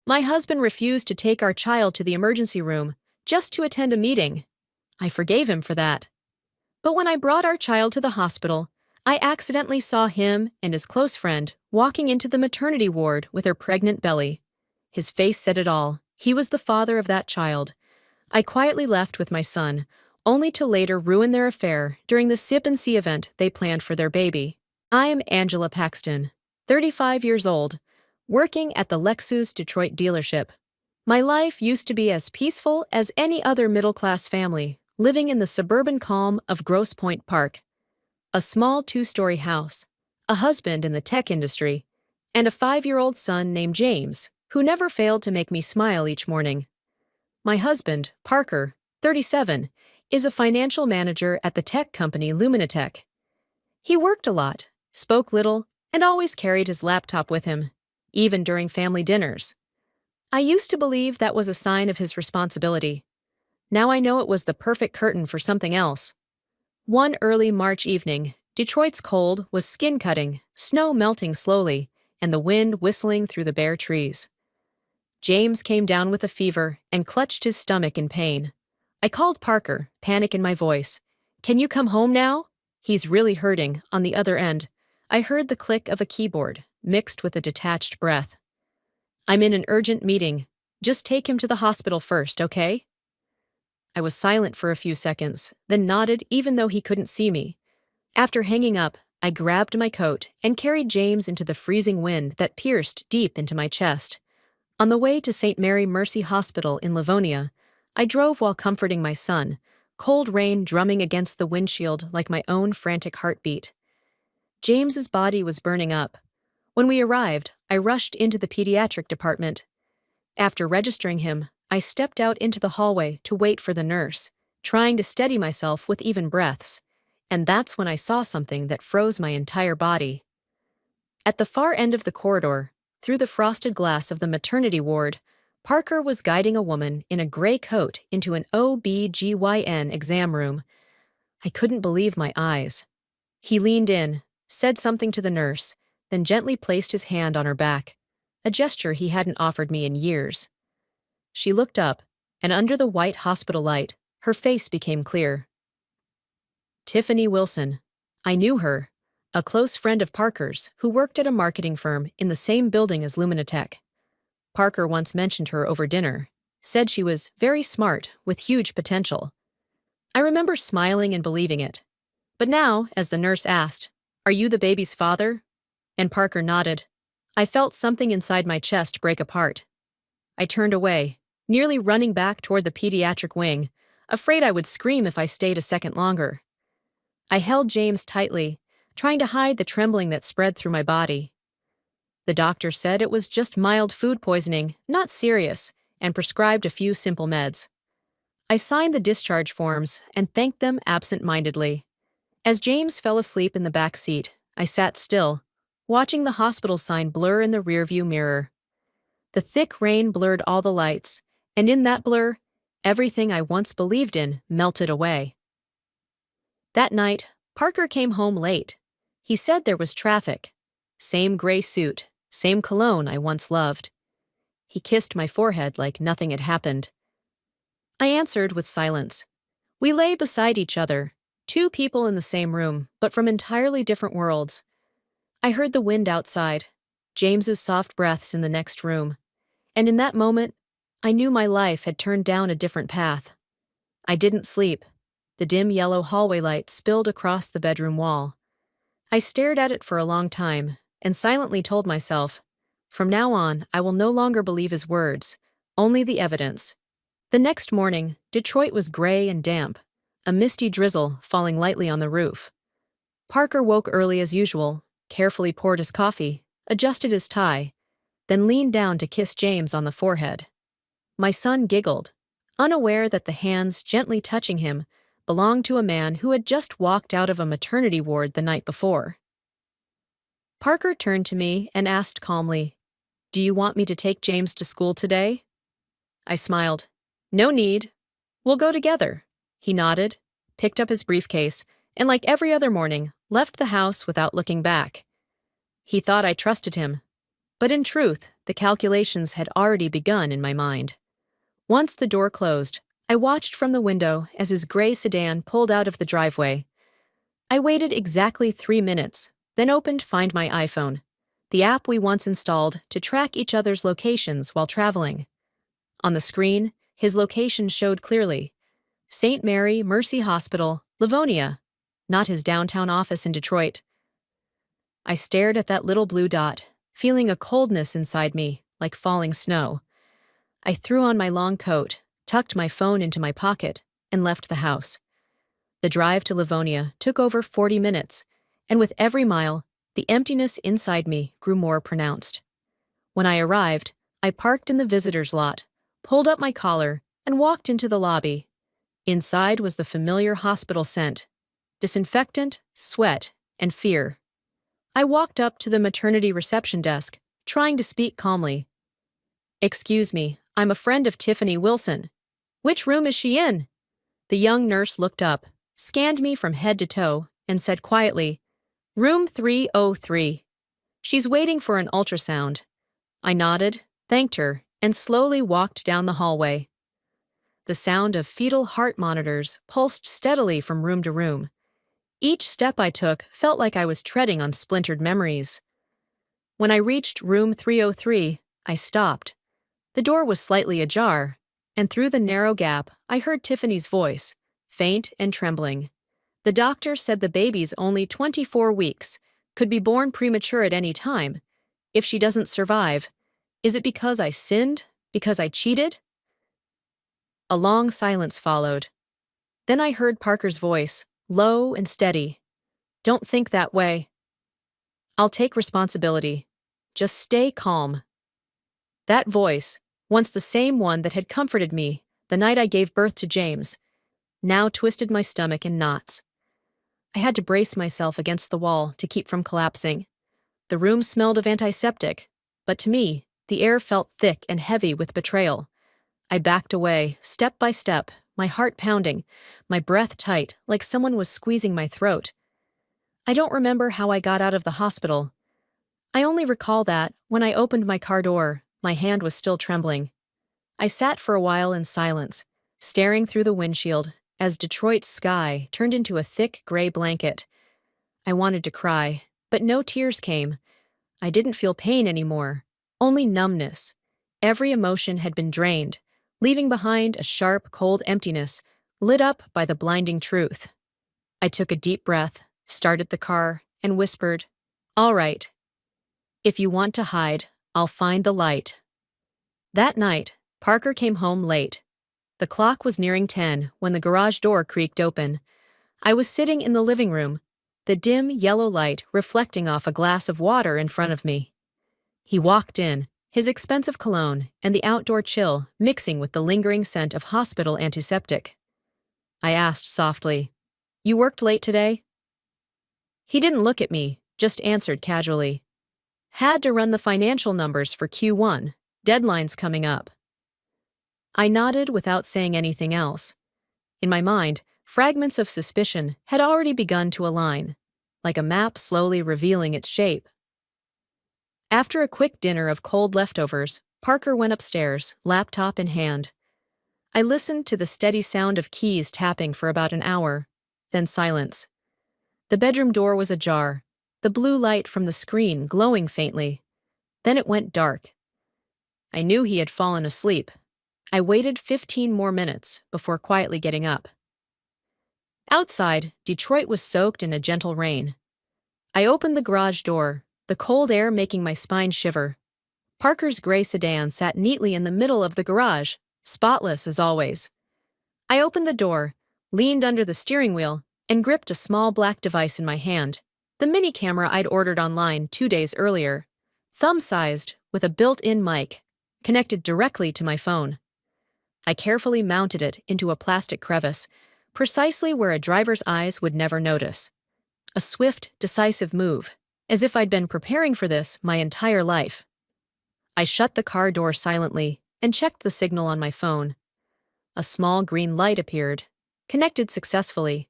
My husband refused to take our child to the emergency room just to attend a meeting. I forgave him for that. But when I brought our child to the hospital, I accidentally saw him and his close friend walking into the maternity ward with her pregnant belly. His face said it all. He was the father of that child. I quietly left with my son, only to later ruin their affair during the sip and see event they planned for their baby. I am Angela Paxton, 35 years old, working at the Lexus Detroit dealership. My life used to be as peaceful as any other middle-class family, living in the suburban calm of Grosse Pointe Park. A small 2-story house, a husband in the tech industry, and a 5-year-old son named James, who never failed to make me smile each morning. My husband, Parker, 37, is a financial manager at the tech company Luminatech. He worked a lot, spoke little, and always carried his laptop with him, even during family dinners. I used to believe that was a sign of his responsibility. Now I know it was the perfect curtain for something else. One early March evening, Detroit's cold was skin-cutting, snow melting slowly, and the wind whistling through the bare trees. James came down with a fever and clutched his stomach in pain. I called Parker, panic in my voice. "Can you come home now? He's really hurting." On the other end, I heard the click of a keyboard, mixed with a detached breath. "I'm in an urgent meeting. Just take him to the hospital first, okay?" I was silent for a few seconds, then nodded even though he couldn't see me. After hanging up, I grabbed my coat and carried James into the freezing wind that pierced deep into my chest. On the way to St. Mary Mercy Hospital in Livonia, I drove while comforting my son, cold rain drumming against the windshield like my own frantic heartbeat. James's body was burning up. When we arrived, I rushed into the pediatric department. After registering him, I stepped out into the hallway to wait for the nurse, trying to steady myself with even breaths. And that's when I saw something that froze my entire body. At the far end of the corridor, through the frosted glass of the maternity ward, Parker was guiding a woman in a gray coat into an OB/GYN exam room. I couldn't believe my eyes. He leaned in, said something to the nurse, then gently placed his hand on her back, a gesture he hadn't offered me in years. She looked up, and under the white hospital light, her face became clear. Tiffany Wilson. I knew her, a close friend of Parker's who worked at a marketing firm in the same building as Luminatech. Parker once mentioned her over dinner, said she was very smart with huge potential. I remember smiling and believing it. But now, as the nurse asked, "Are you the baby's father?" and Parker nodded, I felt something inside my chest break apart. I turned away, nearly running back toward the pediatric wing, afraid I would scream if I stayed a second longer. I held James tightly, trying to hide the trembling that spread through my body. The doctor said it was just mild food poisoning, not serious, and prescribed a few simple meds. I signed the discharge forms and thanked them absent-mindedly. As James fell asleep in the back seat, I sat still, watching the hospital sign blur in the rearview mirror. The thick rain blurred all the lights, and in that blur, everything I once believed in melted away. That night, Parker came home late. He said there was traffic. Same gray suit, same cologne I once loved. He kissed my forehead like nothing had happened. I answered with silence. We lay beside each other, two people in the same room, but from entirely different worlds. I heard the wind outside, James's soft breaths in the next room, and in that moment, I knew my life had turned down a different path. I didn't sleep. The dim yellow hallway light spilled across the bedroom wall. I stared at it for a long time and silently told myself, from now on, I will no longer believe his words, only the evidence. The next morning, Detroit was gray and damp, a misty drizzle falling lightly on the roof. Parker woke early as usual, carefully poured his coffee, adjusted his tie, then leaned down to kiss James on the forehead. My son giggled, unaware that the hands gently touching him belonged to a man who had just walked out of a maternity ward the night before. Parker turned to me and asked calmly, "Do you want me to take James to school today?" I smiled. "No need. We'll go together." He nodded, picked up his briefcase, and like every other morning, left the house without looking back. He thought I trusted him. But in truth, the calculations had already begun in my mind. Once the door closed, I watched from the window as his gray sedan pulled out of the driveway. I waited exactly 3 minutes, then opened Find My iPhone, the app we once installed to track each other's locations while traveling. On the screen, his location showed clearly: St. Mary Mercy Hospital, Livonia, not his downtown office in Detroit. I stared at that little blue dot, feeling a coldness inside me, like falling snow. I threw on my long coat, tucked my phone into my pocket, and left the house. The drive to Livonia took over 40 minutes, and with every mile, the emptiness inside me grew more pronounced. When I arrived, I parked in the visitor's lot, pulled up my collar, and walked into the lobby. Inside was the familiar hospital scent: disinfectant, sweat, and fear. I walked up to the maternity reception desk, trying to speak calmly. "Excuse me, I'm a friend of Tiffany Wilson. Which room is she in?" The young nurse looked up, scanned me from head to toe, and said quietly, "Room 303. She's waiting for an ultrasound." I nodded, thanked her, and slowly walked down the hallway. The sound of fetal heart monitors pulsed steadily from room to room. Each step I took felt like I was treading on splintered memories. When I reached room 303, I stopped. The door was slightly ajar, and through the narrow gap, I heard Tiffany's voice, faint and trembling. "The doctor said the baby's only 24 weeks, could be born premature at any time. If she doesn't survive, is it because I sinned? Because I cheated?" A long silence followed. Then I heard Parker's voice, low and steady. "Don't think that way. I'll take responsibility. Just stay calm." That voice, once the same one that had comforted me the night I gave birth to James, now twisted my stomach in knots. I had to brace myself against the wall to keep from collapsing. The room smelled of antiseptic, but to me, the air felt thick and heavy with betrayal. I backed away, step by step, my heart pounding, my breath tight, like someone was squeezing my throat. I don't remember how I got out of the hospital. I only recall that, when I opened my car door, my hand was still trembling. I sat for a while in silence, staring through the windshield as Detroit's sky turned into a thick gray blanket. I wanted to cry, but no tears came. I didn't feel pain anymore, only numbness. Every emotion had been drained, leaving behind a sharp, cold emptiness lit up by the blinding truth. I took a deep breath, started the car, and whispered, "All right. If you want to hide, I'll find the light." That night, Parker came home late. The clock was nearing 10 when the garage door creaked open. I was sitting in the living room, the dim yellow light reflecting off a glass of water in front of me. He walked in, his expensive cologne and the outdoor chill mixing with the lingering scent of hospital antiseptic. I asked softly, "You worked late today?" He didn't look at me, just answered casually, "Had to run the financial numbers for Q1, deadline's coming up." I nodded without saying anything else. In my mind, fragments of suspicion had already begun to align, like a map slowly revealing its shape. After a quick dinner of cold leftovers, Parker went upstairs, laptop in hand. I listened to the steady sound of keys tapping for about an hour, then silence. The bedroom door was ajar, the blue light from the screen glowing faintly. Then it went dark. I knew he had fallen asleep. I waited 15 more minutes before quietly getting up. Outside, Detroit was soaked in a gentle rain. I opened the garage door, the cold air making my spine shiver. Parker's gray sedan sat neatly in the middle of the garage, spotless as always. I opened the door, leaned under the steering wheel, and gripped a small black device in my hand, the mini camera I'd ordered online 2 days earlier, thumb-sized with a built-in mic, connected directly to my phone. I carefully mounted it into a plastic crevice, precisely where a driver's eyes would never notice. A swift, decisive move, as if I'd been preparing for this my entire life. I shut the car door silently and checked the signal on my phone. A small green light appeared, connected successfully.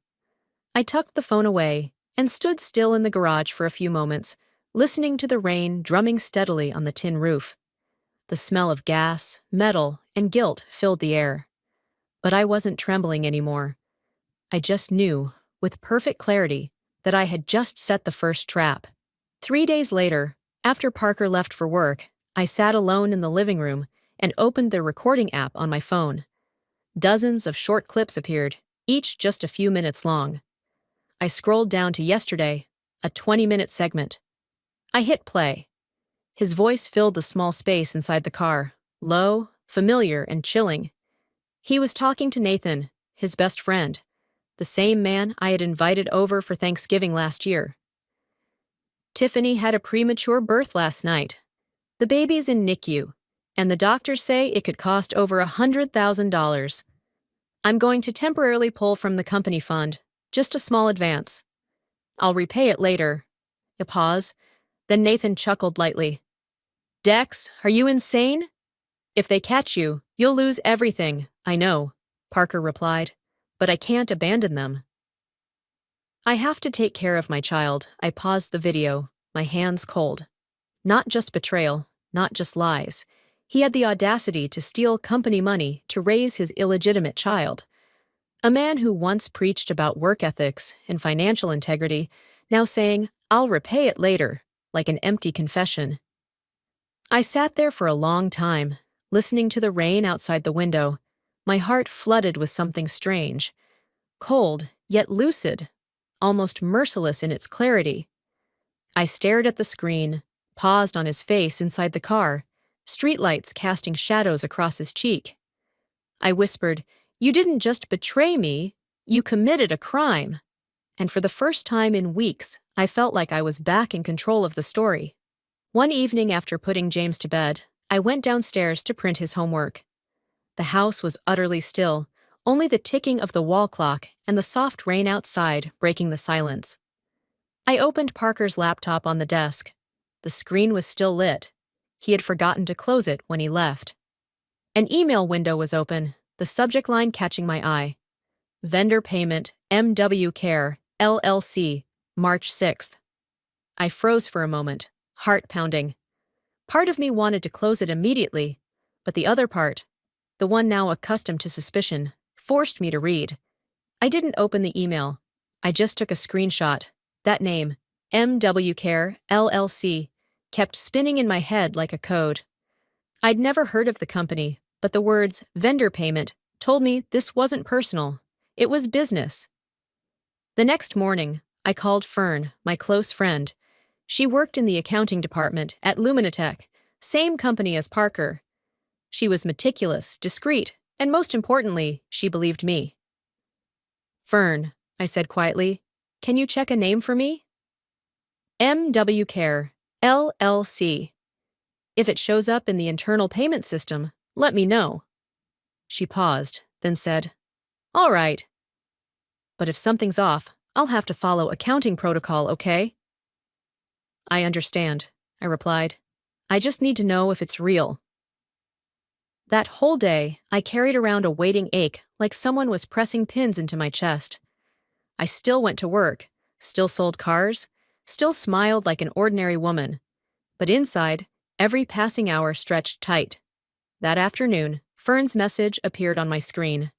I tucked the phone away and stood still in the garage for a few moments, listening to the rain drumming steadily on the tin roof. The smell of gas, metal, and guilt filled the air. But I wasn't trembling anymore. I just knew, with perfect clarity, that I had just set the first trap. 3 days later, after Parker left for work, I sat alone in the living room and opened the recording app on my phone. Dozens of short clips appeared, each just a few minutes long. I scrolled down to yesterday, a 20-minute segment. I hit play. His voice filled the small space inside the car, low, familiar, and chilling. He was talking to Nathan, his best friend, the same man I had invited over for Thanksgiving last year. Tiffany had a premature birth last night. The baby's in NICU, and the doctors say it could cost over $100,000. I'm going to temporarily pull from the company fund, just a small advance. I'll repay it later. A pause, then Nathan chuckled lightly. Dex, are you insane? If they catch you, you'll lose everything, I know, Parker replied, but I can't abandon them. I have to take care of my child. I paused the video, my hands cold. Not just betrayal, not just lies. He had the audacity to steal company money to raise his illegitimate child. A man who once preached about work ethics and financial integrity, now saying, I'll repay it later, like an empty confession. I sat there for a long time, listening to the rain outside the window, my heart flooded with something strange. Cold, yet lucid, almost merciless in its clarity. I stared at the screen, paused on his face inside the car, streetlights casting shadows across his cheek. I whispered, You didn't just betray me, you committed a crime. And for the first time in weeks, I felt like I was back in control of the story. One evening after putting James to bed, I went downstairs to print his homework. The house was utterly still, only the ticking of the wall clock and the soft rain outside breaking the silence. I opened Parker's laptop on the desk. The screen was still lit. He had forgotten to close it when he left. An email window was open, the subject line catching my eye. Vendor payment, MW Care, LLC, March 6th. I froze for a moment, heart pounding. Part of me wanted to close it immediately, but the other part, the one now accustomed to suspicion, forced me to read. I didn't open the email. I just took a screenshot. That name, MW Care, LLC, kept spinning in my head like a code. I'd never heard of the company, but the words vendor payment told me this wasn't personal. It was business. The next morning, I called Fern, my close friend. She worked in the accounting department at Luminatech, same company as Parker. She was meticulous, discreet, and most importantly, she believed me. Fern, I said quietly, can you check a name for me? MW Care, LLC. If it shows up in the internal payment system, let me know. She paused, then said, All right. But if something's off, I'll have to follow accounting protocol, okay? I understand, I replied. I just need to know if it's real. That whole day, I carried around a waiting ache like someone was pressing pins into my chest. I still went to work, still sold cars, still smiled like an ordinary woman. But inside, every passing hour stretched tight. That afternoon, Fern's message appeared on my screen.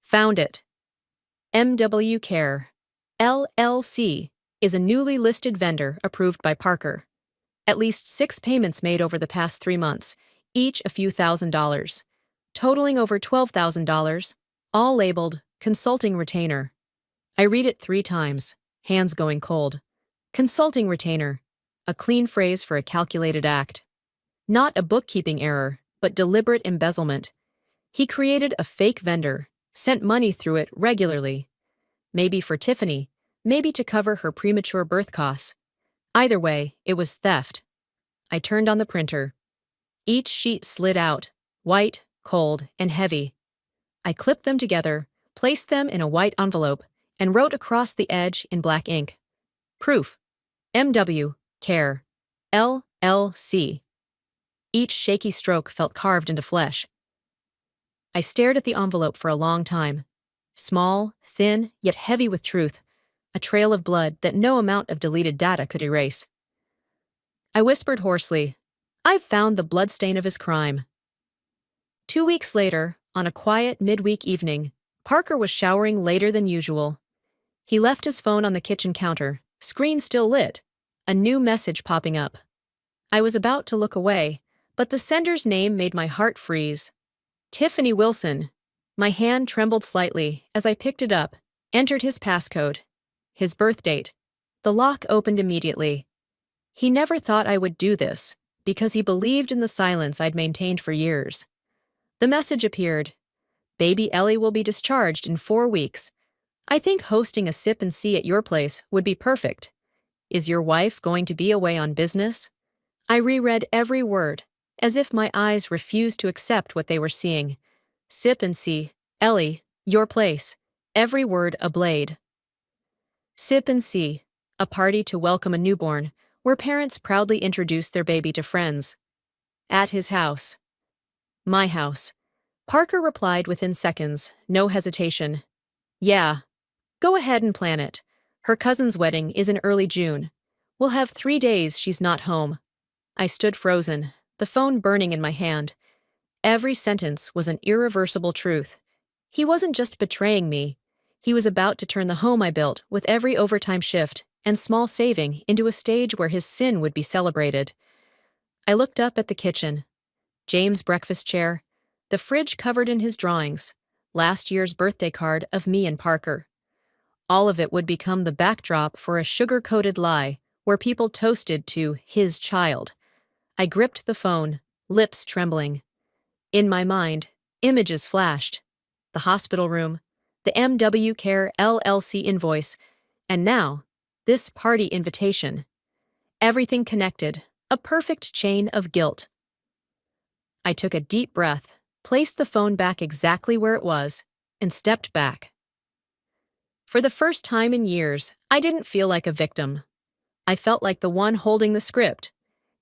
Found it. MW Care, LLC, is a newly listed vendor approved by Parker. At least 6 payments made over the past 3 months, each a few $1,000s, totaling over $12,000, all labeled Consulting Retainer. I read it 3 times, hands going cold. Consulting Retainer, a clean phrase for a calculated act. Not a bookkeeping error, but deliberate embezzlement. He created a fake vendor, sent money through it regularly. Maybe for Tiffany, maybe to cover her premature birth costs. Either way, it was theft. I turned on the printer. Each sheet slid out, white, cold, and heavy. I clipped them together, placed them in a white envelope, and wrote across the edge in black ink. Proof. MW, Care, LLC. Each shaky stroke felt carved into flesh. I stared at the envelope for a long time. Small, thin, yet heavy with truth. A trail of blood that no amount of deleted data could erase. I whispered hoarsely. I've found the bloodstain of his crime. 2 weeks later, on a quiet midweek evening, Parker was showering later than usual. He left his phone on the kitchen counter, screen still lit, a new message popping up. I was about to look away, but the sender's name made my heart freeze. Tiffany Wilson. My hand trembled slightly as I picked it up, entered his passcode, his birth date. The lock opened immediately. He never thought I would do this, because he believed in the silence I'd maintained for years. The message appeared. Baby Ellie will be discharged in 4 weeks. I think hosting a sip and see at your place would be perfect. Is your wife going to be away on business? I reread every word, as if my eyes refused to accept what they were seeing. Sip and see, Ellie, your place, every word a blade. Sip and see, a party to welcome a newborn, where parents proudly introduce their baby to friends. At his house. My house. Parker replied within seconds, no hesitation. Yeah. Go ahead and plan it. Her cousin's wedding is in early June. We'll have 3 days she's not home. I stood frozen, the phone burning in my hand. Every sentence was an irreversible truth. He wasn't just betraying me. He was about to turn the home I built with every overtime shift and small saving into a stage where his sin would be celebrated. I looked up at the kitchen. James' breakfast chair, the fridge covered in his drawings, last year's birthday card of me and Parker. All of it would become the backdrop for a sugar-coated lie where people toasted to his child. I gripped the phone, lips trembling. In my mind, images flashed. The hospital room, the MW Care LLC invoice, and now, this party invitation. Everything connected, a perfect chain of guilt. I took a deep breath, placed the phone back exactly where it was, and stepped back. For the first time in years, I didn't feel like a victim. I felt like the one holding the script,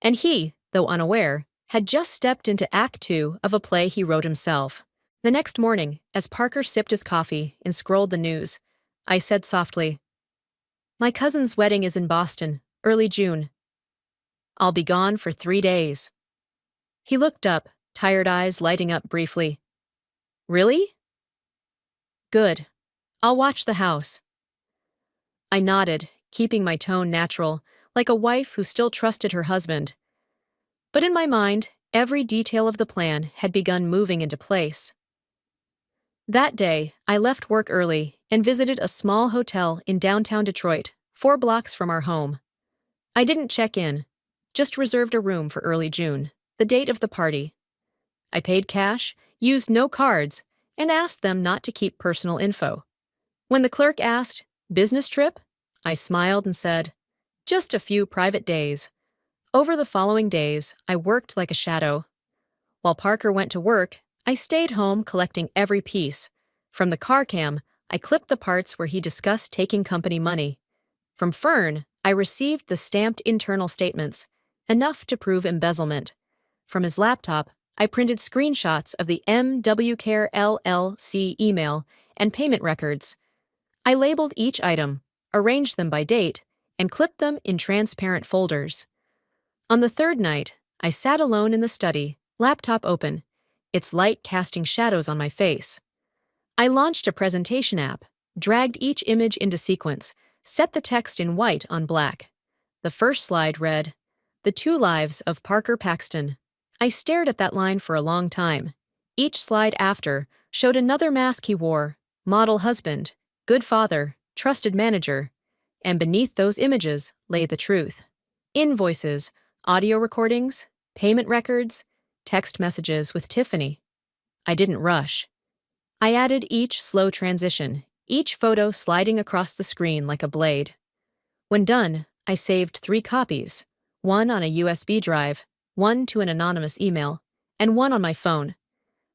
and he, though unaware, had just stepped into Act 2 of a play he wrote himself. The next morning, as Parker sipped his coffee and scrolled the news, I said softly, "My cousin's wedding is in Boston, early June. I'll be gone for 3 days." He looked up, tired eyes lighting up briefly. "Really?" "Good. I'll watch the house." I nodded, keeping my tone natural, like a wife who still trusted her husband. But in my mind, every detail of the plan had begun moving into place. That day, I left work early and visited a small hotel in downtown Detroit, 4 blocks from our home. I didn't check in, just reserved a room for early June, the date of the party. I paid cash, used no cards, and asked them not to keep personal info. When the clerk asked, "Business trip?" I smiled and said, "Just a few private days." Over the following days, I worked like a shadow. While Parker went to work, I stayed home collecting every piece. From the car cam, I clipped the parts where he discussed taking company money. From Fern, I received the stamped internal statements, enough to prove embezzlement. From his laptop, I printed screenshots of the MW Care LLC email and payment records. I labeled each item, arranged them by date, and clipped them in transparent folders. On the 3rd night, I sat alone in the study, laptop open, its light casting shadows on my face. I launched a presentation app, dragged each image into sequence, set the text in white on black. The first slide read, "The 2 lives of Parker Paxton." I stared at that line for a long time. Each slide after showed another mask he wore: model husband, good father, trusted manager. And beneath those images lay the truth. Invoices, audio recordings, payment records, text messages with Tiffany. I didn't rush. I added each slow transition, each photo sliding across the screen like a blade. When done, I saved 3 copies, one on a USB drive, one to an anonymous email, and one on my phone.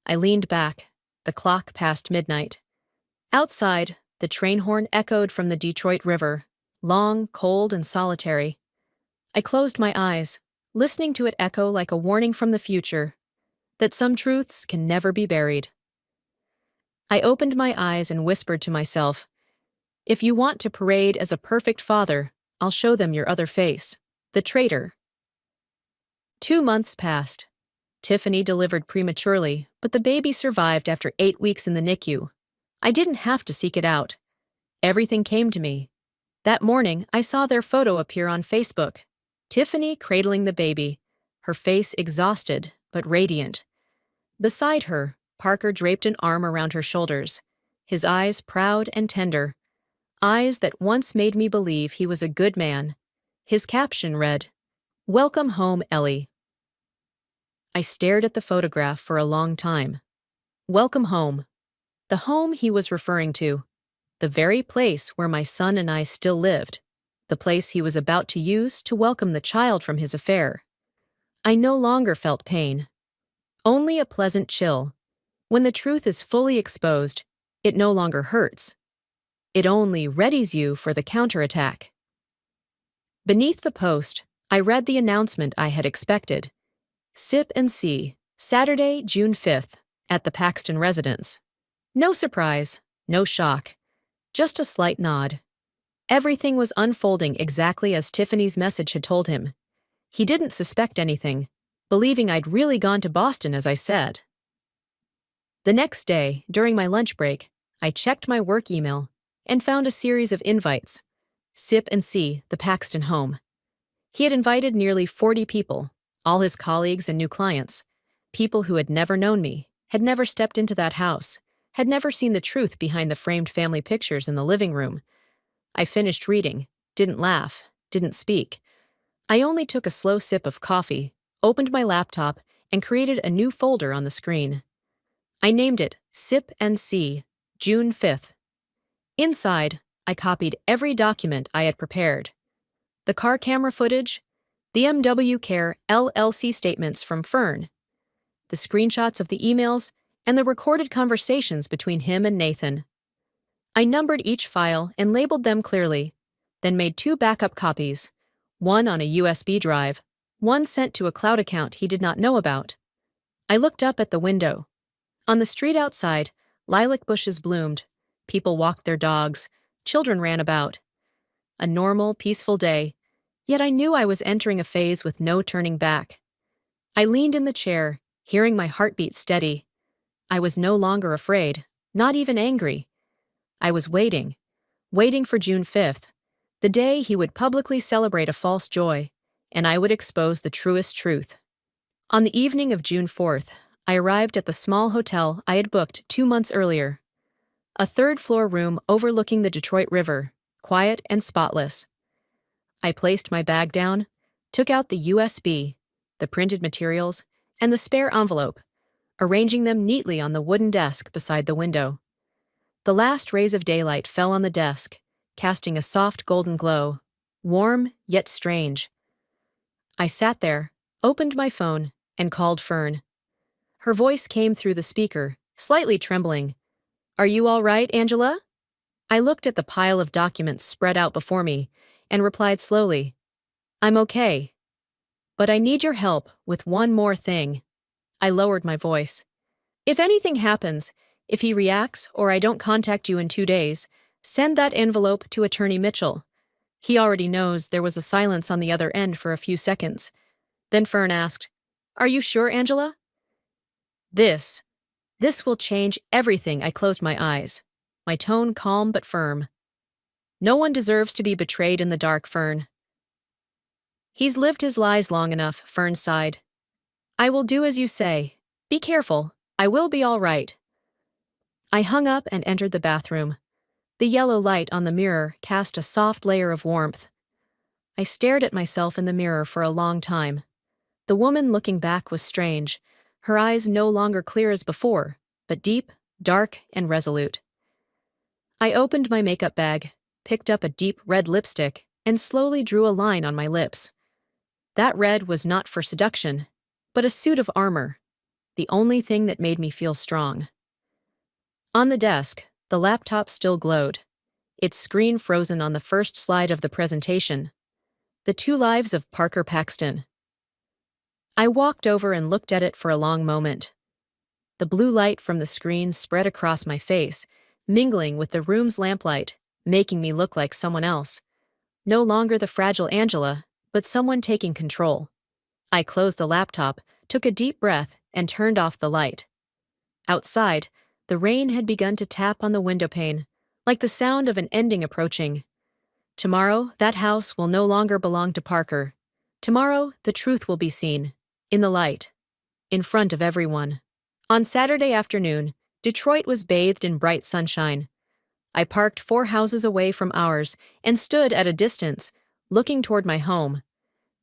I leaned back, the clock past midnight. Outside, the train horn echoed from the Detroit River, long, cold, and solitary. I closed my eyes, listening to it echo like a warning from the future, that some truths can never be buried. I opened my eyes and whispered to myself, "If you want to parade as a perfect father, I'll show them your other face, the traitor." 2 months passed. Tiffany delivered prematurely, but the baby survived after 8 weeks in the NICU. I didn't have to seek it out. Everything came to me. That morning, I saw their photo appear on Facebook. Tiffany cradling the baby, her face exhausted but radiant. Beside her, Parker draped an arm around her shoulders, his eyes proud and tender, eyes that once made me believe he was a good man. His caption read, "Welcome home, Ellie." I stared at the photograph for a long time. Welcome home. The home he was referring to. The very place where my son and I still lived. The place he was about to use to welcome the child from his affair. I no longer felt pain. Only a pleasant chill. When the truth is fully exposed, it no longer hurts. It only readies you for the counterattack. Beneath the post, I read the announcement I had expected. Sip and See, Saturday, June 5th, at the Paxton residence. No surprise, no shock, just a slight nod. Everything was unfolding exactly as Tiffany's message had told him. He didn't suspect anything, believing I'd really gone to Boston as I said. The next day, during my lunch break, I checked my work email and found a series of invites. Sip and See, the Paxton home. He had invited nearly 40 people, all his colleagues and new clients, people who had never known me, had never stepped into that house, had never seen the truth behind the framed family pictures in the living room. I finished reading, didn't laugh, didn't speak. I only took a slow sip of coffee, opened my laptop, and created a new folder on the screen. I named it Sip and See, June 5th. Inside, I copied every document I had prepared. The car camera footage, the MW Care LLC statements from Fern, the screenshots of the emails, and the recorded conversations between him and Nathan. I numbered each file and labeled them clearly, then made 2 backup copies, one on a USB drive, one sent to a cloud account he did not know about. I looked up at the window. On the street outside, lilac bushes bloomed, people walked their dogs, children ran about. A normal, peaceful day, yet I knew I was entering a phase with no turning back. I leaned in the chair, hearing my heartbeat steady. I was no longer afraid, not even angry. I was waiting for June 5th, the day he would publicly celebrate a false joy, and I would expose the truest truth. On the evening of June 4th, I arrived at the small hotel I had booked 2 months earlier. A 3rd-floor room overlooking the Detroit River, quiet and spotless. I placed my bag down, took out the USB, the printed materials, and the spare envelope, arranging them neatly on the wooden desk beside the window. The last rays of daylight fell on the desk, casting a soft golden glow, warm yet strange. I sat there, opened my phone, and called Fern. Her voice came through the speaker, slightly trembling. "Are you all right, Angela?" I looked at the pile of documents spread out before me and replied slowly, "I'm okay. But I need your help with one more thing." I lowered my voice. "If anything happens, if he reacts or I don't contact you in 2 days, send that envelope to Attorney Mitchell." He already knows. There was a silence on the other end for a few seconds. Then Fern asked, "Are you sure, Angela?" This will change everything." I closed my eyes, my tone calm but firm. "No one deserves to be betrayed in the dark, Fern." "He's lived his lies long enough," Fern sighed. "I will do as you say. Be careful. I will be all right." I hung up and entered the bathroom. The yellow light on the mirror cast a soft layer of warmth. I stared at myself in the mirror for a long time. The woman looking back was strange, her eyes no longer clear as before, but deep, dark, and resolute. I opened my makeup bag, picked up a deep red lipstick, and slowly drew a line on my lips. That red was not for seduction, but a suit of armor, the only thing that made me feel strong. On the desk, the laptop still glowed, its screen frozen on the first slide of the presentation. The 2 lives of Parker Paxton. I walked over and looked at it for a long moment. The blue light from the screen spread across my face, mingling with the room's lamplight, making me look like someone else. No longer the fragile Angela, but someone taking control. I closed the laptop, took a deep breath, and turned off the light. Outside, the rain had begun to tap on the windowpane, like the sound of an ending approaching. Tomorrow, that house will no longer belong to Parker. Tomorrow, the truth will be seen. In the light. In front of everyone. On Saturday afternoon, Detroit was bathed in bright sunshine. I parked 4 houses away from ours and stood at a distance, looking toward my home.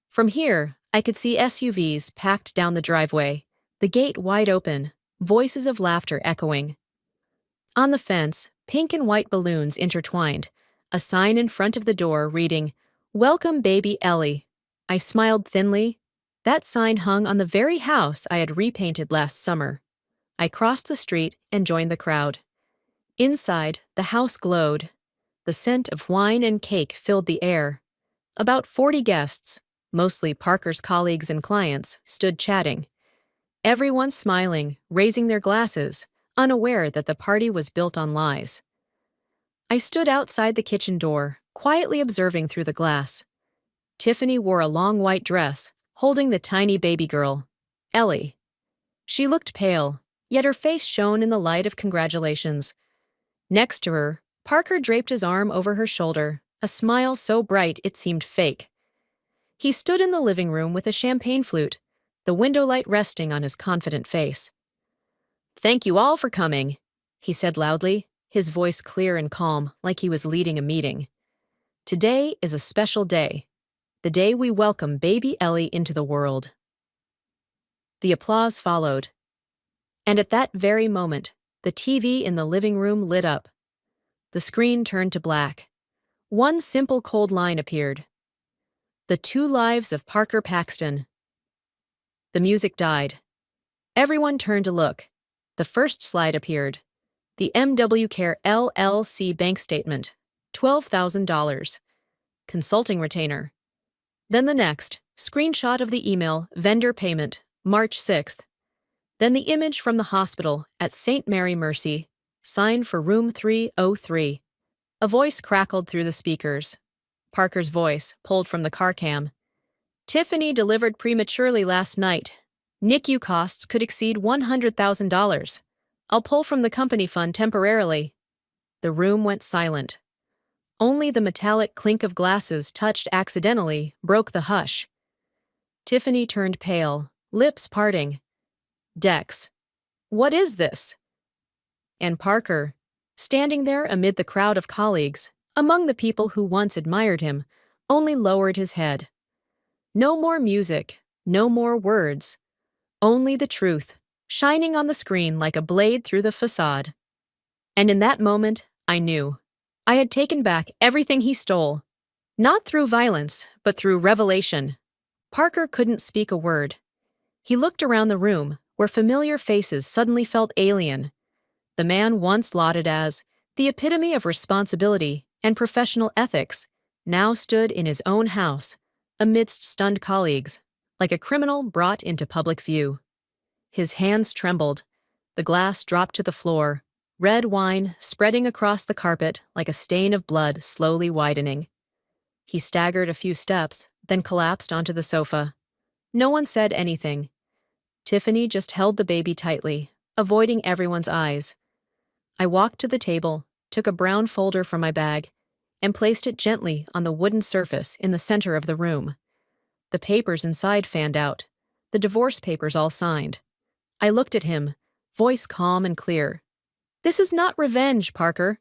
From here, I could see SUVs packed down the driveway, the gate wide open, voices of laughter echoing. On the fence, pink and white balloons intertwined, a sign in front of the door reading, "Welcome, baby Ellie." I smiled thinly. That sign hung on the very house I had repainted last summer. I crossed the street and joined the crowd. Inside, the house glowed. The scent of wine and cake filled the air. About 40 guests, mostly Parker's colleagues and clients, stood chatting. Everyone smiling, raising their glasses, unaware that the party was built on lies. I stood outside the kitchen door, quietly observing through the glass. Tiffany wore a long white dress, holding the tiny baby girl, Ellie. She looked pale, yet her face shone in the light of congratulations. Next to her, Parker draped his arm over her shoulder, a smile so bright it seemed fake. He stood in the living room with a champagne flute, the window light resting on his confident face. "Thank you all for coming," he said loudly, his voice clear and calm, like he was leading a meeting. "Today is a special day, the day we welcome baby Ellie into the world." The applause followed. And at that very moment, the TV in the living room lit up. The screen turned to black. One simple cold line appeared. "The Two Lives of Parker Paxton." The music died. Everyone turned to look. The first slide appeared. The MW Care LLC bank statement, $12,000. Consulting retainer. Then the next, screenshot of the email, vendor payment, March 6th. Then the image from the hospital at St. Mary Mercy, signed for room 303. A voice crackled through the speakers. Parker's voice, pulled from the car cam. "Tiffany delivered prematurely last night. NICU costs could exceed $100,000. I'll pull from the company fund temporarily." The room went silent. Only the metallic clink of glasses touched accidentally broke the hush. Tiffany turned pale, lips parting. "Dex, what is this?" And Parker, standing there amid the crowd of colleagues, among the people who once admired him, only lowered his head. No more music, no more words. Only the truth, shining on the screen like a blade through the facade. And in that moment, I knew. I had taken back everything he stole. Not through violence, but through revelation. Parker couldn't speak a word. He looked around the room, where familiar faces suddenly felt alien. The man once lauded as the epitome of responsibility and professional ethics now stood in his own house, amidst stunned colleagues, like a criminal brought into public view. His hands trembled. The glass dropped to the floor, red wine spreading across the carpet like a stain of blood slowly widening. He staggered a few steps, then collapsed onto the sofa. No one said anything. Tiffany just held the baby tightly, avoiding everyone's eyes. I walked to the table, took a brown folder from my bag, and placed it gently on the wooden surface in the center of the room. The papers inside fanned out, the divorce papers all signed. I looked at him, voice calm and clear. "This is not revenge, Parker.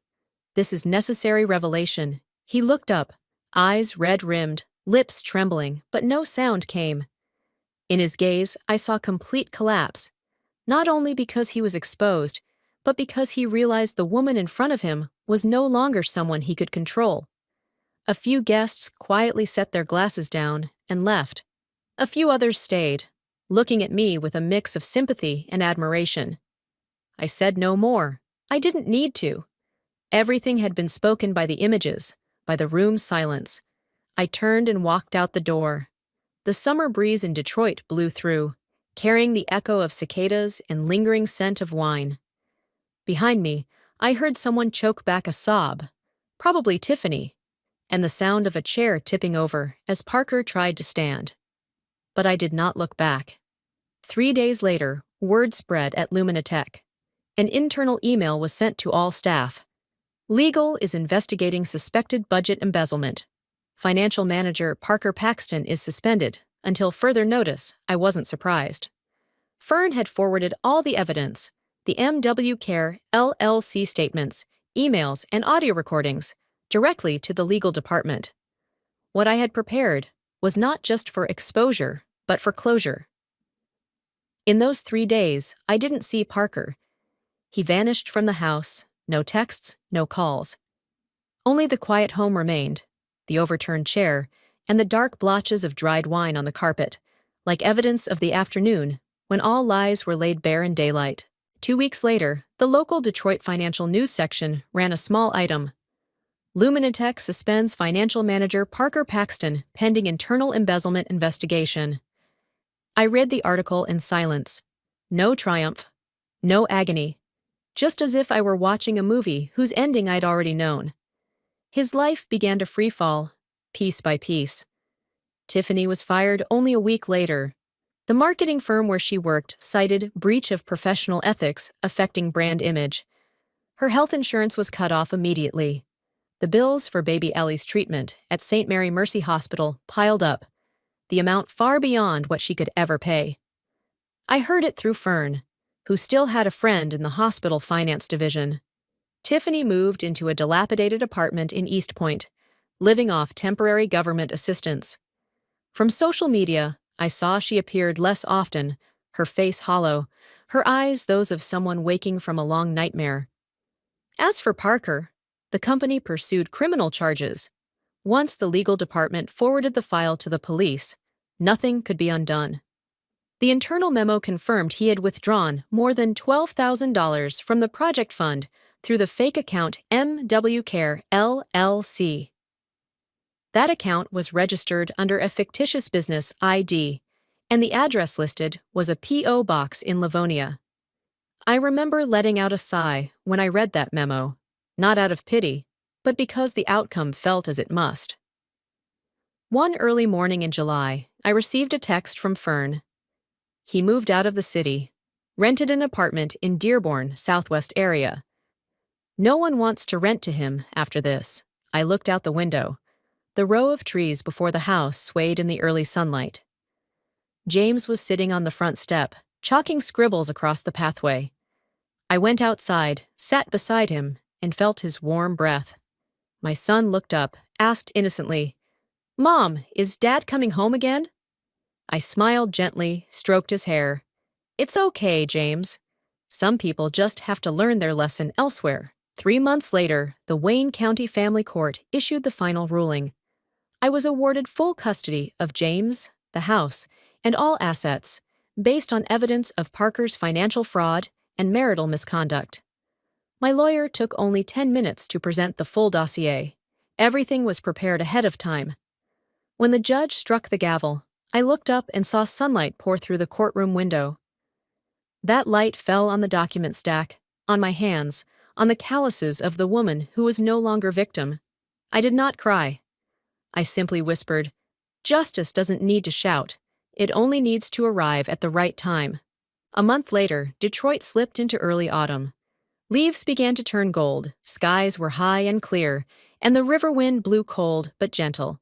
This is necessary revelation." He looked up, eyes red-rimmed, lips trembling, but no sound came. In his gaze, I saw complete collapse, not only because he was exposed, but because he realized the woman in front of him was no longer someone he could control. A few guests quietly set their glasses down and left. A few others stayed, looking at me with a mix of sympathy and admiration. I said no more. I didn't need to. Everything had been spoken by the images, by the room's silence. I turned and walked out the door. The summer breeze in Detroit blew through, carrying the echo of cicadas and lingering scent of wine. Behind me, I heard someone choke back a sob, probably Tiffany, and the sound of a chair tipping over as Parker tried to stand. But I did not look back. 3 days later, word spread at Luminatech. An internal email was sent to all staff. Legal is investigating suspected budget embezzlement. Financial manager Parker Paxton is suspended. Until further notice, I wasn't surprised. Fern had forwarded all the evidence, the MW Care LLC statements, emails, and audio recordings, directly to the legal department. What I had prepared was not just for exposure, but for closure. In those 3 days, I didn't see Parker. He vanished from the house, no texts, no calls. Only the quiet home remained, the overturned chair, and the dark blotches of dried wine on the carpet, like evidence of the afternoon when all lies were laid bare in daylight. 2 weeks later, the local Detroit Financial News section ran a small item. Luminatech suspends financial manager Parker Paxton pending internal embezzlement investigation. I read the article in silence. No triumph, no agony, just as if I were watching a movie whose ending I'd already known. His life began to freefall, piece by piece. Tiffany was fired only a week later. The marketing firm where she worked cited breach of professional ethics affecting brand image. Her health insurance was cut off immediately. The bills for baby Ellie's treatment at St. Mary Mercy Hospital piled up, the amount far beyond what she could ever pay. I heard it through Fern, who still had a friend in the hospital finance division. Tiffany moved into a dilapidated apartment in East Point, living off temporary government assistance. From social media, I saw she appeared less often, her face hollow, her eyes those of someone waking from a long nightmare. As for Parker, the company pursued criminal charges. Once the legal department forwarded the file to the police, nothing could be undone. The internal memo confirmed he had withdrawn more than $12,000 from the project fund through the fake account MW Care LLC. That account was registered under a fictitious business ID, and the address listed was a P.O. box in Livonia. I remember letting out a sigh when I read that memo, not out of pity, but because the outcome felt as it must. One early morning in July, I received a text from Fern. He moved out of the city, rented an apartment in Dearborn, Southwest area. No one wants to rent to him after this. I looked out the window. The row of trees before the house swayed in the early sunlight. James was sitting on the front step, chalking scribbles across the pathway. I went outside, sat beside him, and felt his warm breath. My son looked up, asked innocently, "Mom, is Dad coming home again?" I smiled gently, stroked his hair. "It's okay, James. Some people just have to learn their lesson elsewhere." 3 months later, the Wayne County Family Court issued the final ruling. I was awarded full custody of James, the house, and all assets, based on evidence of Parker's financial fraud and marital misconduct. My lawyer took only 10 minutes to present the full dossier. Everything was prepared ahead of time. When the judge struck the gavel, I looked up and saw sunlight pour through the courtroom window. That light fell on the document stack, on my hands, on the calluses of the woman who was no longer victim. I did not cry. I simply whispered, "Justice doesn't need to shout. It only needs to arrive at the right time." A month later, Detroit slipped into early autumn. Leaves began to turn gold, skies were high and clear, and the river wind blew cold but gentle.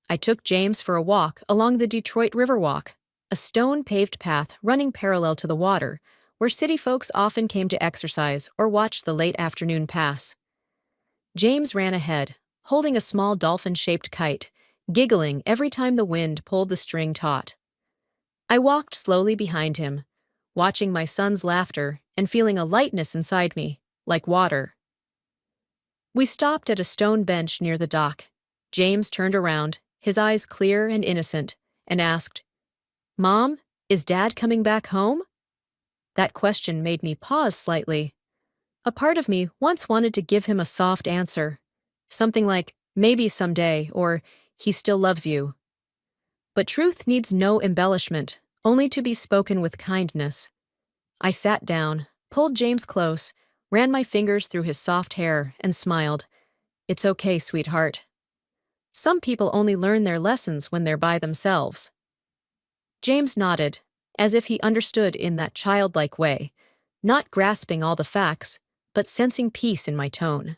I took James for a walk along the Detroit Riverwalk, a stone-paved path running parallel to the water, where city folks often came to exercise or watch the late afternoon pass. James ran ahead, holding a small dolphin-shaped kite, giggling every time the wind pulled the string taut. I walked slowly behind him, watching my son's laughter and feeling a lightness inside me, like water. We stopped at a stone bench near the dock. James turned around, his eyes clear and innocent, and asked, "Mom, is Dad coming back home?" That question made me pause slightly. A part of me once wanted to give him a soft answer, something like, "Maybe someday," or "He still loves you." But truth needs no embellishment, only to be spoken with kindness. I sat down, pulled James close, ran my fingers through his soft hair, and smiled. "It's okay, sweetheart. Some people only learn their lessons when they're by themselves." James nodded, as if he understood in that childlike way, not grasping all the facts, but sensing peace in my tone.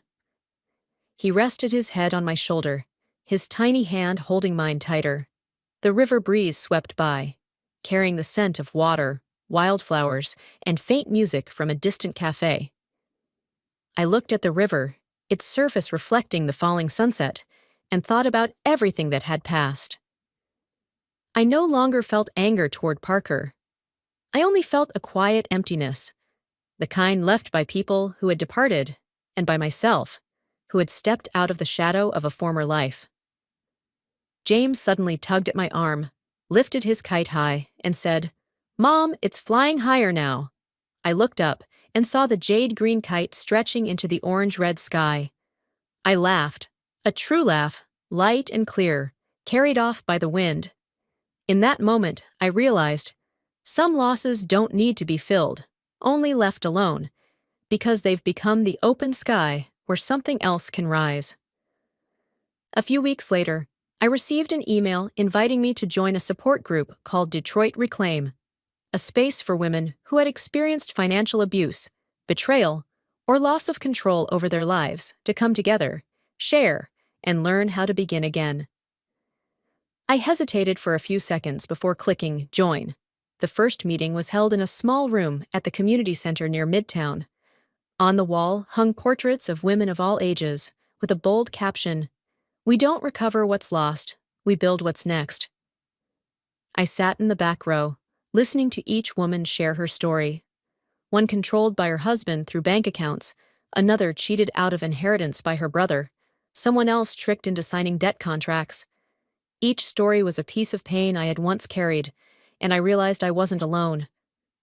He rested his head on my shoulder, his tiny hand holding mine tighter. The river breeze swept by, carrying the scent of water, wildflowers, and faint music from a distant cafe. I looked at the river, its surface reflecting the falling sunset, and thought about everything that had passed. I no longer felt anger toward Parker. I only felt a quiet emptiness, the kind left by people who had departed, and by myself, who had stepped out of the shadow of a former life. James suddenly tugged at my arm, lifted his kite high, and said, "Mom, it's flying higher now." I looked up and saw the jade-green kite stretching into the orange-red sky. I laughed, a true laugh, light and clear, carried off by the wind. In that moment, I realized, some losses don't need to be filled, only left alone, because they've become the open sky where something else can rise. A few weeks later, I received an email inviting me to join a support group called Detroit Reclaim, a space for women who had experienced financial abuse, betrayal, or loss of control over their lives to come together, share, and learn how to begin again. I hesitated for a few seconds before clicking Join. The first meeting was held in a small room at the community center near Midtown. On the wall hung portraits of women of all ages, with a bold caption, "We don't recover what's lost, we build what's next." I sat in the back row, listening to each woman share her story. One controlled by her husband through bank accounts, another cheated out of inheritance by her brother, someone else tricked into signing debt contracts. Each story was a piece of pain I had once carried, and I realized I wasn't alone.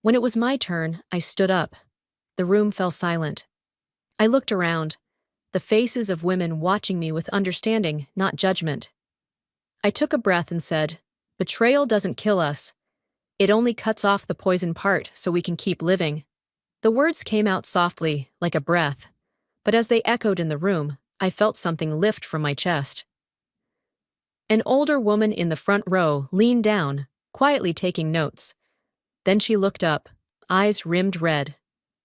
When it was my turn, I stood up. The room fell silent. I looked around, the faces of women watching me with understanding, not judgment. I took a breath and said, "Betrayal doesn't kill us. It only cuts off the poison part so we can keep living." The words came out softly, like a breath, but as they echoed in the room, I felt something lift from my chest. An older woman in the front row leaned down, quietly taking notes. Then she looked up, eyes rimmed red.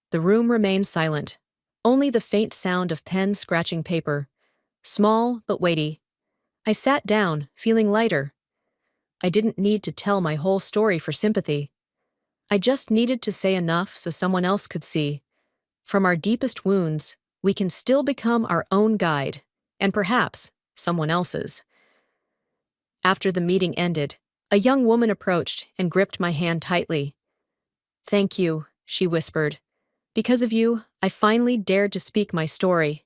The room remained silent, only the faint sound of pens scratching paper, small but weighty. I sat down, feeling lighter. I didn't need to tell my whole story for sympathy. I just needed to say enough so someone else could see. From our deepest wounds, we can still become our own guide, and perhaps someone else's. After the meeting ended, a young woman approached and gripped my hand tightly. "Thank you," she whispered. "Because of you, I finally dared to speak my story."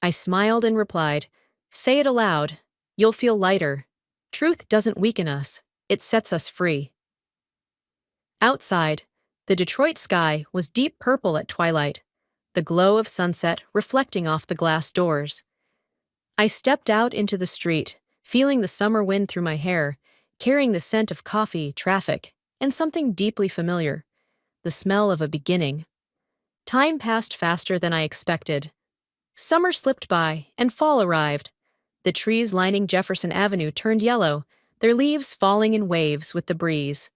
I smiled and replied, "Say it aloud. You'll feel lighter. Truth doesn't weaken us, it sets us free." Outside, the Detroit sky was deep purple at twilight, the glow of sunset reflecting off the glass doors. I stepped out into the street, feeling the summer wind through my hair, carrying the scent of coffee, traffic, and something deeply familiar, the smell of a beginning. Time passed faster than I expected. Summer slipped by, and fall arrived. The trees lining Jefferson Avenue turned yellow, their leaves falling in waves with the breeze.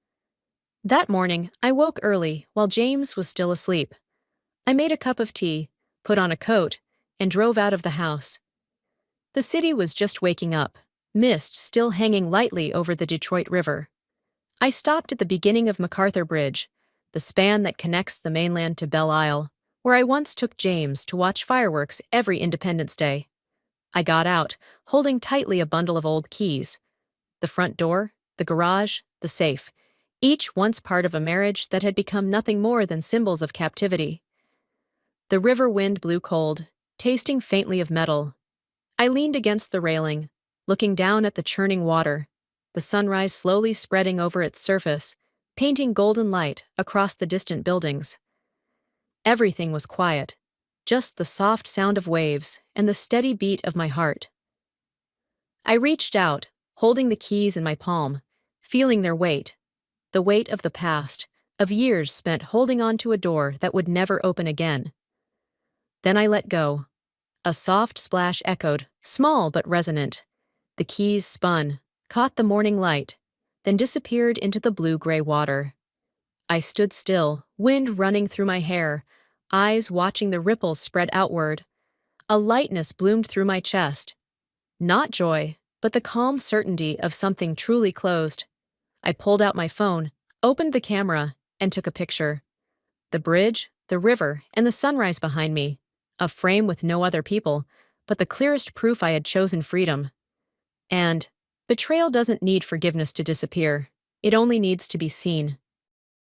That morning, I woke early while James was still asleep. I made a cup of tea, put on a coat, and drove out of the house. The city was just waking up, mist still hanging lightly over the Detroit River. I stopped at the beginning of MacArthur Bridge, the span that connects the mainland to Belle Isle, where I once took James to watch fireworks every Independence Day. I got out, holding tightly a bundle of old keys. The front door, the garage, the safe, each once part of a marriage that had become nothing more than symbols of captivity. The river wind blew cold, tasting faintly of metal. I leaned against the railing, looking down at the churning water, the sunrise slowly spreading over its surface, painting golden light across the distant buildings. Everything was quiet, just the soft sound of waves and the steady beat of my heart. I reached out, holding the keys in my palm, feeling their weight, the weight of the past, of years spent holding on to a door that would never open again. Then I let go. A soft splash echoed, small but resonant. The keys spun, caught the morning light. then disappeared into the blue-gray water. I stood still, wind running through my hair, eyes watching the ripples spread outward. A lightness bloomed through my chest. Not joy, but the calm certainty of something truly closed. I pulled out my phone, opened the camera, and took a picture. The bridge, the river, and the sunrise behind me. A frame with no other people, but the clearest proof I had chosen freedom. And betrayal doesn't need forgiveness to disappear. It only needs to be seen.